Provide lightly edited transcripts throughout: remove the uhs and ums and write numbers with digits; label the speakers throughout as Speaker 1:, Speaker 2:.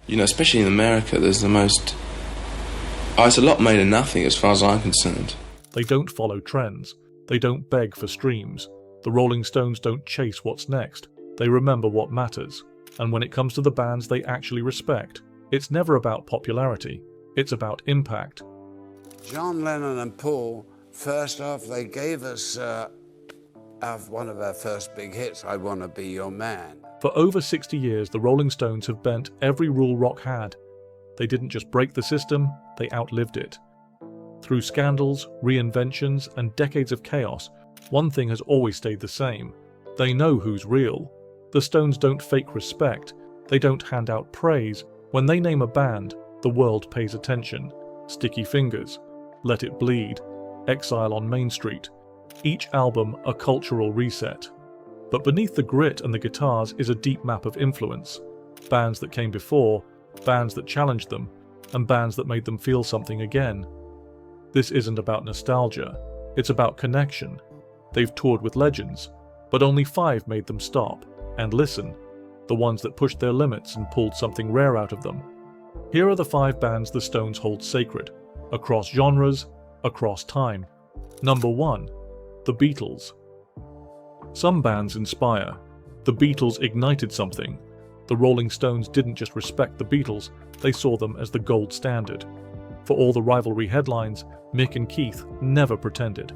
Speaker 1: You know, especially in America, there's the most... Oh, it's a lot made of nothing as far as I'm concerned.
Speaker 2: They don't follow trends. They don't beg for streams. The Rolling Stones don't chase what's next. They remember what matters. And when it comes to the bands they actually respect, it's never about popularity. It's about impact.
Speaker 3: John Lennon and Paul, first off, they gave us one of our first big hits, I Want to Be Your Man.
Speaker 2: For over 60 years, the Rolling Stones have bent every rule rock had. They didn't just break the system, they outlived it. Through scandals, reinventions, and decades of chaos, one thing has always stayed the same. They know who's real. The Stones don't fake respect. They don't hand out praise. When they name a band, the world pays attention. Sticky Fingers, Let It Bleed, Exile on Main Street. Each album a cultural reset. But beneath the grit and the guitars is a deep map of influence. Bands that came before, bands that challenged them, and bands that made them feel something again. This isn't about nostalgia, it's about connection. They've toured with legends, but only 5 made them stop and listen, the ones that pushed their limits and pulled something rare out of them. Here are the 5 bands the Stones hold sacred, across genres, across time. Number 1. The Beatles. Some bands inspire. The Beatles ignited something. The Rolling Stones didn't just respect the Beatles, they saw them as the gold standard. For all the rivalry headlines, Mick and Keith never pretended.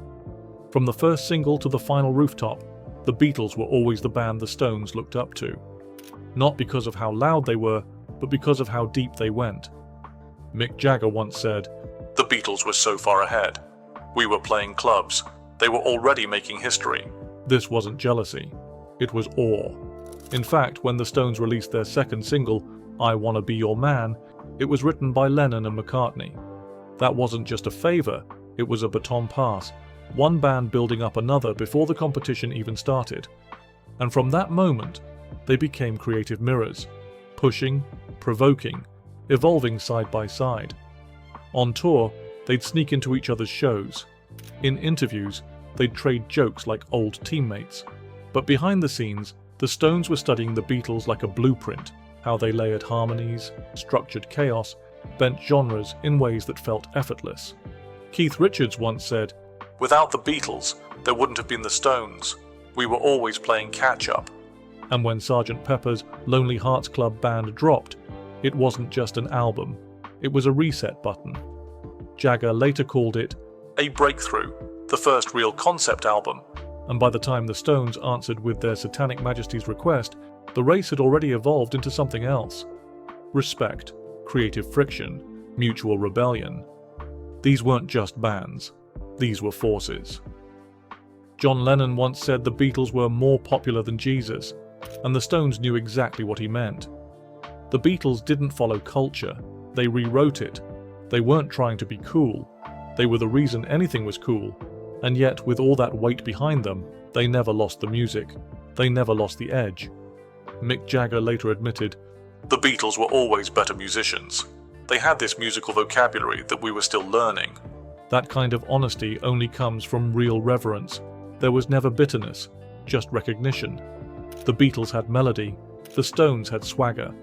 Speaker 2: From the first single to the final rooftop, the Beatles were always the band the Stones looked up to. Not because of how loud they were, but because of how deep they went. Mick Jagger once said, "The Beatles were so far ahead. We were playing clubs. They were already making history." This wasn't jealousy. It was awe. In fact, when the Stones released their second single, I Wanna Be Your Man, it was written by Lennon and McCartney. That wasn't just a favor, it was a baton pass, one band building up another before the competition even started. And from that moment, they became creative mirrors, pushing, provoking, evolving side by side. On tour, they'd sneak into each other's shows. In interviews, they'd trade jokes like old teammates. But behind the scenes, the Stones were studying the Beatles like a blueprint, how they layered harmonies, structured chaos, bent genres in ways that felt effortless. Keith Richards once said, "Without the Beatles, there wouldn't have been the Stones. We were always playing catch-up." And when Sgt. Pepper's Lonely Hearts Club Band dropped, it wasn't just an album, it was a reset button. Jagger later called it a breakthrough, the first real concept album, and by the time the Stones answered with their Satanic Majesty's request, the race had already evolved into something else. Respect, creative friction, mutual rebellion. These weren't just bands, these were forces. John Lennon once said the Beatles were more popular than Jesus, and the Stones knew exactly what he meant. The Beatles didn't follow culture, they rewrote it. They weren't trying to be cool, they were the reason anything was cool, and yet with all that weight behind them, they never lost the music, they never lost the edge. Mick Jagger later admitted, "The Beatles were always better musicians. They had this musical vocabulary that we were still learning." That kind of honesty only comes from real reverence. There was never bitterness, just recognition. The Beatles had melody, the Stones had swagger,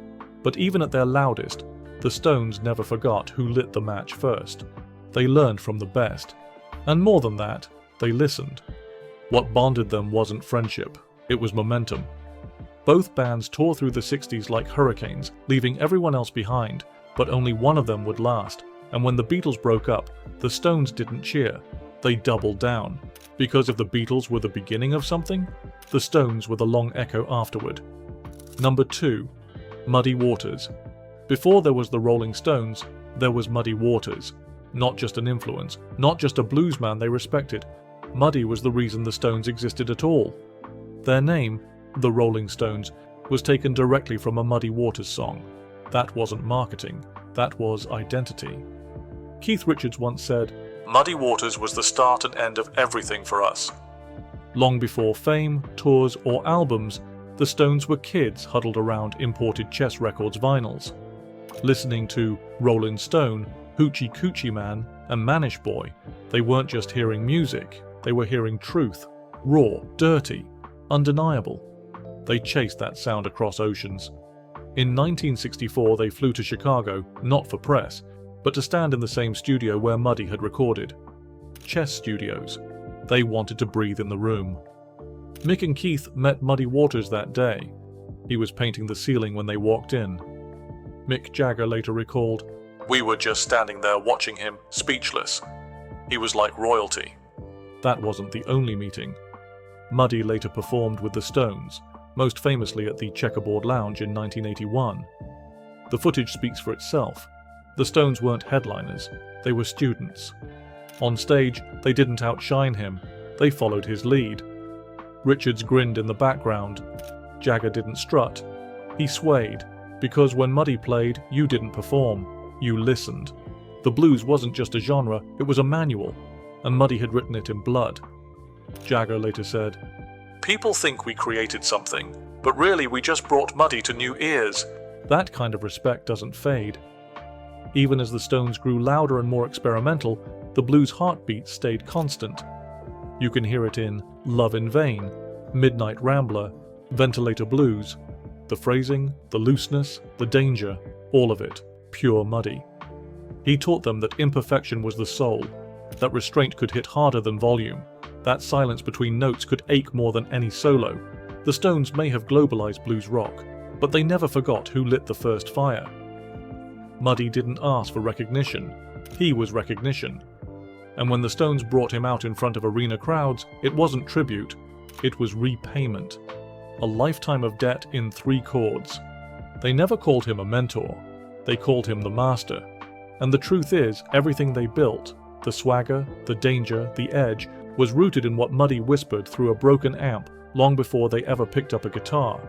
Speaker 2: but even at their loudest, the Stones never forgot who lit the match first. They learned from the best. And more than that, they listened. What bonded them wasn't friendship, it was momentum. Both bands tore through the 60s like hurricanes, leaving everyone else behind, but only one of them would last. And when the Beatles broke up, the Stones didn't cheer, they doubled down. Because if the Beatles were the beginning of something, the Stones were the long echo afterward. Number 2. Muddy Waters. Before there was the Rolling Stones, there was Muddy Waters. Not just an influence, not just a bluesman they respected. Muddy was the reason the Stones existed at all. Their name, the Rolling Stones, was taken directly from a Muddy Waters song. That wasn't marketing, that was identity. Keith Richards once said, "Muddy Waters was the start and end of everything for us." Long before fame, tours, or albums, the Stones were kids huddled around imported Chess Records vinyls. Listening to Rollin' Stone, Hoochie Coochie Man, and Manish Boy, they weren't just hearing music, they were hearing truth, raw, dirty, undeniable. They chased that sound across oceans. In 1964, they flew to Chicago, not for press, but to stand in the same studio where Muddy had recorded. Chess Studios. They wanted to breathe in the room. Mick and Keith met Muddy Waters that day. He was painting the ceiling when they walked in. Mick Jagger later recalled, "We were just standing there watching him, speechless. He was like royalty." That wasn't the only meeting. Muddy later performed with the Stones, most famously at the Checkerboard Lounge in 1981. The footage speaks for itself. The Stones weren't headliners, they were students. On stage, they didn't outshine him, they followed his lead. Richards grinned in the background. Jagger didn't strut. He swayed, because when Muddy played, you didn't perform, you listened. The blues wasn't just a genre, it was a manual, and Muddy had written it in blood. Jagger later said, "People think we created something, but really we just brought Muddy to new ears." That kind of respect doesn't fade. Even as the Stones grew louder and more experimental, the blues heartbeat stayed constant. You can hear it in Love in Vain, Midnight Rambler, Ventilator Blues. The phrasing, the looseness, the danger, all of it, pure Muddy. He taught them that imperfection was the soul, that restraint could hit harder than volume, that silence between notes could ache more than any solo. The Stones may have globalized blues rock, but they never forgot who lit the first fire. Muddy didn't ask for recognition, he was recognition. And when the Stones brought him out in front of arena crowds, it wasn't tribute, it was repayment. A lifetime of debt in 3 chords. They never called him a mentor, they called him the master. And the truth is, everything they built, the swagger, the danger, the edge, was rooted in what Muddy whispered through a broken amp long before they ever picked up a guitar.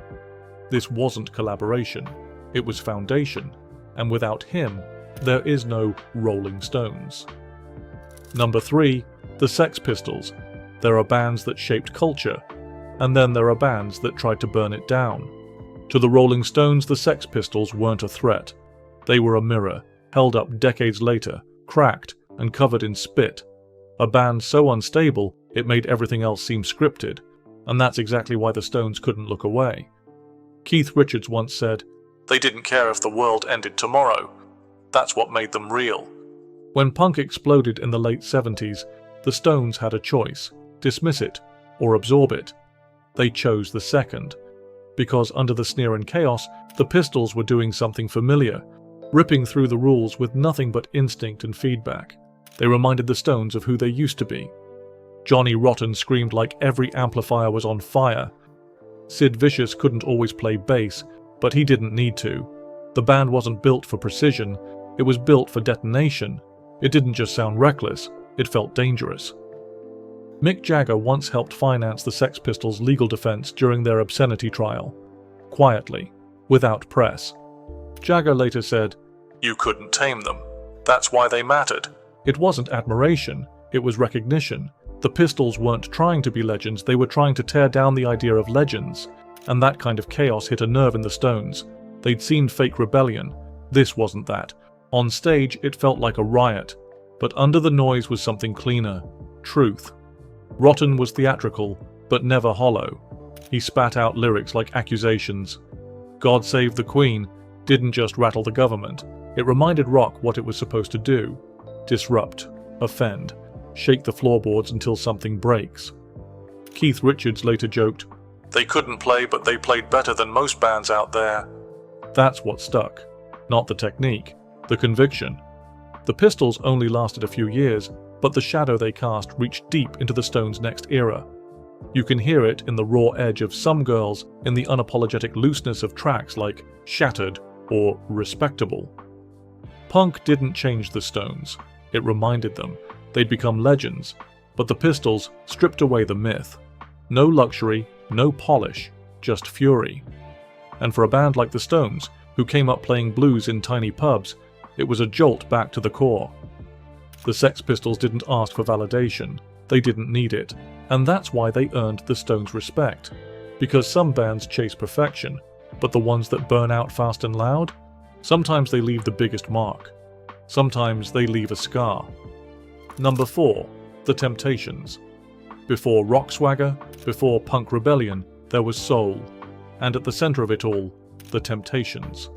Speaker 2: This wasn't collaboration, it was foundation, and without him, there is no Rolling Stones. Number 3, the Sex Pistols. There are bands that shaped culture, and then there are bands that tried to burn it down. To the Rolling Stones, the Sex Pistols weren't a threat. They were a mirror, held up decades later, cracked and covered in spit. A band so unstable, it made everything else seem scripted, and that's exactly why the Stones couldn't look away. Keith Richards once said, "They didn't care if the world ended tomorrow. That's what made them real." When punk exploded in the late 70s, the Stones had a choice, dismiss it or absorb it. They chose the second, because under the sneer and chaos, the Pistols were doing something familiar, ripping through the rules with nothing but instinct and feedback. They reminded the Stones of who they used to be. Johnny Rotten screamed like every amplifier was on fire. Sid Vicious couldn't always play bass, but he didn't need to. The band wasn't built for precision, it was built for detonation. It didn't just sound reckless, it felt dangerous. Mick Jagger once helped finance the Sex Pistols' legal defense during their obscenity trial. Quietly, without press. Jagger later said, "You couldn't tame them. That's why they mattered." It wasn't admiration, it was recognition. The Pistols weren't trying to be legends, they were trying to tear down the idea of legends. And that kind of chaos hit a nerve in the Stones. They'd seen fake rebellion. This wasn't that. On stage, it felt like a riot. But under the noise was something cleaner. Truth. Rotten was theatrical, but never hollow. He spat out lyrics like accusations. God Save the Queen didn't just rattle the government. It reminded rock what it was supposed to do. Disrupt. Offend. Shake the floorboards until something breaks. Keith Richards later joked, "They couldn't play, but they played better than most bands out there." That's what stuck. Not the technique, the conviction. The Pistols only lasted a few years, but the shadow they cast reached deep into the Stones' next era. You can hear it in the raw edge of Some Girls, in the unapologetic looseness of tracks like Shattered or Respectable. Punk didn't change the Stones. It reminded them. They'd become legends, but the Pistols stripped away the myth. No luxury, no polish, just fury. And for a band like the Stones, who came up playing blues in tiny pubs, it was a jolt back to the core. The Sex Pistols didn't ask for validation, they didn't need it, and that's why they earned the Stones' respect. Because some bands chase perfection, but the ones that burn out fast and loud? Sometimes they leave the biggest mark. Sometimes they leave a scar. Number 4, The Temptations. Before rock swagger, before punk rebellion, there was soul. And at the center of it all, The Temptations.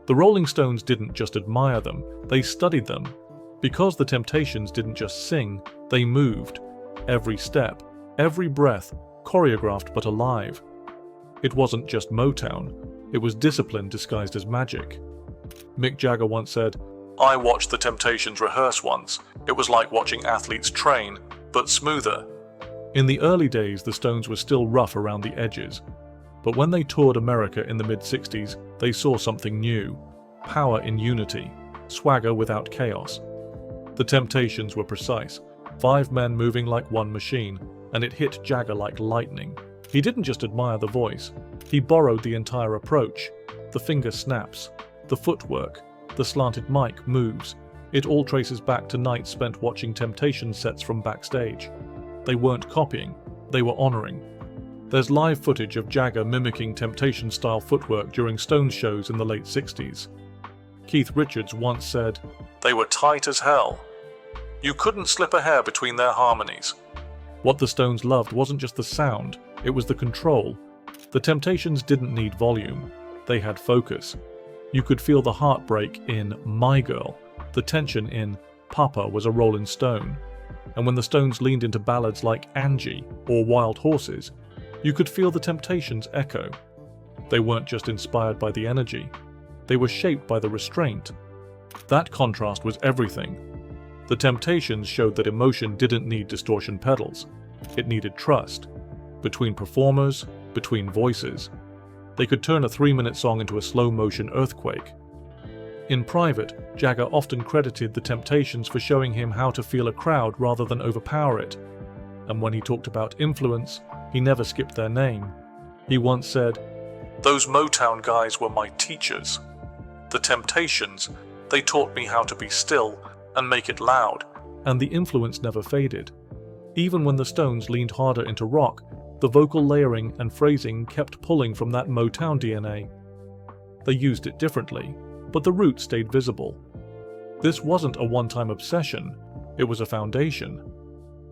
Speaker 2: The Rolling Stones didn't just admire them, they studied them. Because the Temptations didn't just sing, they moved. Every step, every breath, choreographed but alive. It wasn't just Motown, it was discipline disguised as magic. Mick Jagger once said, "I watched the Temptations rehearse once. It was like watching athletes train, but smoother." In the early days, the Stones were still rough around the edges. But when they toured America in the mid-60s, they saw something new. Power in unity, swagger without chaos. The Temptations were precise. 5 men moving like one machine, and it hit Jagger like lightning. He didn't just admire the voice, he borrowed the entire approach. The finger snaps, the footwork, the slanted mic moves. It all traces back to nights spent watching Temptation sets from backstage. They weren't copying, they were honoring. There's live footage of Jagger mimicking Temptation-style footwork during Stones shows in the late 60s. Keith Richards once said, "They were tight as hell. You couldn't slip a hair between their harmonies." What the Stones loved wasn't just the sound, it was the control. The Temptations didn't need volume, they had focus. You could feel the heartbreak in My Girl, the tension in Papa Was a Rollin' Stone. And when the Stones leaned into ballads like Angie or Wild Horses, you could feel the Temptations echo. They weren't just inspired by the energy, they were shaped by the restraint. That contrast was everything. The Temptations showed that emotion didn't need distortion pedals. It needed trust. Between performers, between voices. They could turn a 3-minute song into a slow-motion earthquake. In private, Jagger often credited the Temptations for showing him how to feel a crowd rather than overpower it. And when he talked about influence, he never skipped their name. He once said, "Those Motown guys were my teachers. The Temptations, they taught me how to be still and make it loud." And the influence never faded. Even when the Stones leaned harder into rock, the vocal layering and phrasing kept pulling from that Motown DNA. They used it differently, but the roots stayed visible. This wasn't a one-time obsession, it was a foundation.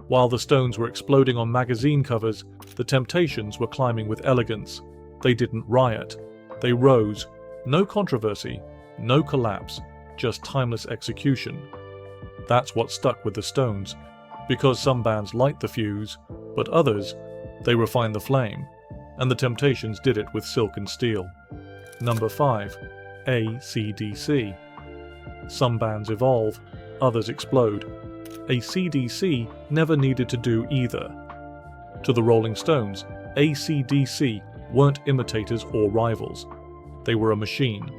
Speaker 2: While the Stones were exploding on magazine covers, the Temptations were climbing with elegance. They didn't riot. They rose. No controversy, no collapse, just timeless execution. That's what stuck with the Stones, because some bands light the fuse, but others, they refine the flame, and the Temptations did it with silk and steel. Number 5. AC/DC. Some bands evolve, others explode. AC/DC never needed to do either. To the Rolling Stones, AC/DC weren't imitators or rivals. They were a machine,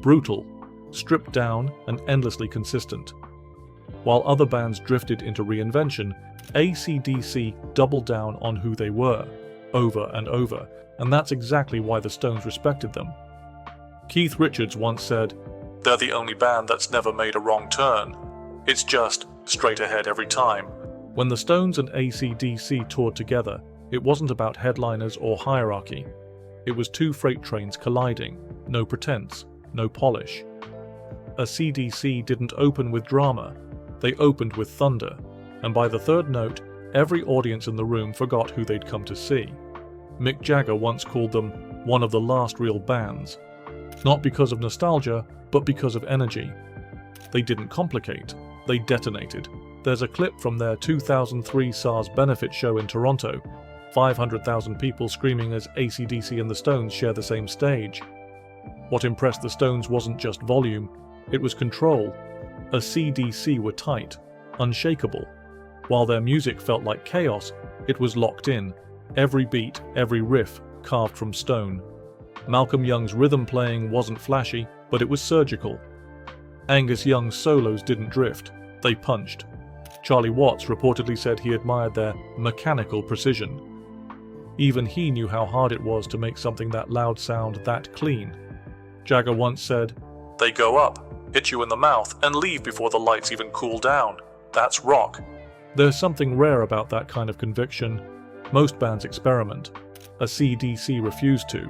Speaker 2: brutal, stripped down and endlessly consistent. While other bands drifted into reinvention, AC/DC doubled down on who they were, over and over, and that's exactly why the Stones respected them. Keith Richards once said, "They're the only band that's never made a wrong turn. It's just straight ahead every time." When the Stones and AC/DC toured together, it wasn't about headliners or hierarchy. It was 2 freight trains colliding, no pretense, no polish. AC/DC didn't open with drama, they opened with thunder, and by the 3rd note, every audience in the room forgot who they'd come to see. Mick Jagger once called them one of the last real bands. Not because of nostalgia, but because of energy. They didn't complicate, they detonated. There's a clip from their 2003 SARS benefit show in Toronto, 500,000 people screaming as AC/DC and the Stones share the same stage. What impressed the Stones wasn't just volume, it was control. AC/DC were tight, unshakable. While their music felt like chaos, it was locked in, every beat, every riff carved from stone. Malcolm Young's rhythm playing wasn't flashy, but it was surgical. Angus Young's solos didn't drift, they punched. Charlie Watts reportedly said he admired their mechanical precision. Even he knew how hard it was to make something that loud sound that clean. Jagger once said, "They go up, hit you in the mouth, and leave before the lights even cool down. That's rock." There's something rare about that kind of conviction. Most bands experiment. AC/DC refused to,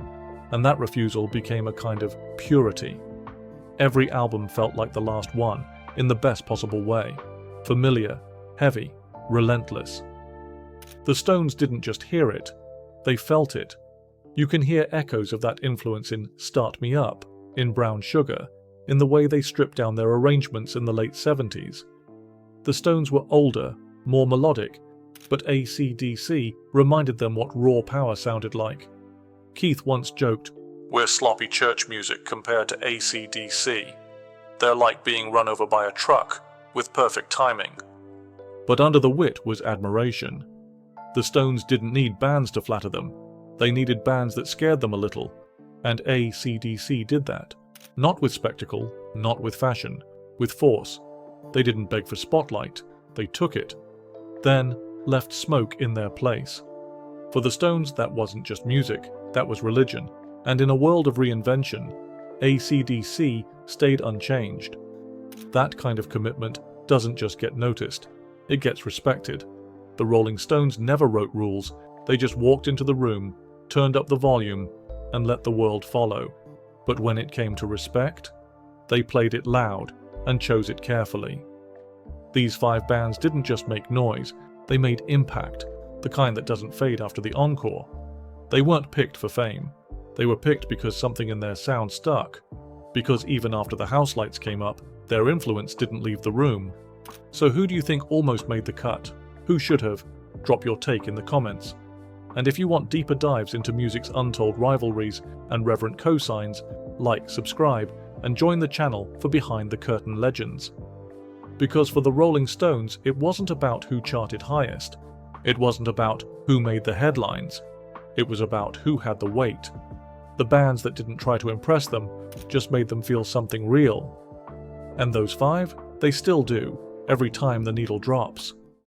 Speaker 2: and that refusal became a kind of purity. Every album felt like the last one, in the best possible way. Familiar, heavy, relentless. The Stones didn't just hear it, they felt it. You can hear echoes of that influence in Start Me Up, in Brown Sugar, in the way they stripped down their arrangements in the late 70s. The Stones were older, more melodic, but AC/DC reminded them what raw power sounded like. Keith once joked, "We're sloppy church music compared to AC/DC. They're like being run over by a truck, with perfect timing." But under the wit was admiration. The Stones didn't need bands to flatter them. They needed bands that scared them a little, and AC/DC did that. Not with spectacle, not with fashion, with force. They didn't beg for spotlight, they took it. Then left smoke in their place. For the Stones, that wasn't just music, that was religion. And in a world of reinvention, AC/DC stayed unchanged. That kind of commitment doesn't just get noticed, it gets respected. The Rolling Stones never wrote rules, they just walked into the room, turned up the volume, and let the world follow. But when it came to respect, they played it loud and chose it carefully. These 5 bands didn't just make noise, they made impact, the kind that doesn't fade after the encore. They weren't picked for fame. They were picked because something in their sound stuck. Because even after the house lights came up, their influence didn't leave the room. So who do you think almost made the cut? Who should have? Drop your take in the comments. And if you want deeper dives into music's untold rivalries and reverent cosigns, like, subscribe, and join the channel for Behind the Curtain Legends. Because for the Rolling Stones, it wasn't about who charted highest. It wasn't about who made the headlines. It was about who had the weight. The bands that didn't try to impress them just made them feel something real. And those 5, they still do, every time the needle drops.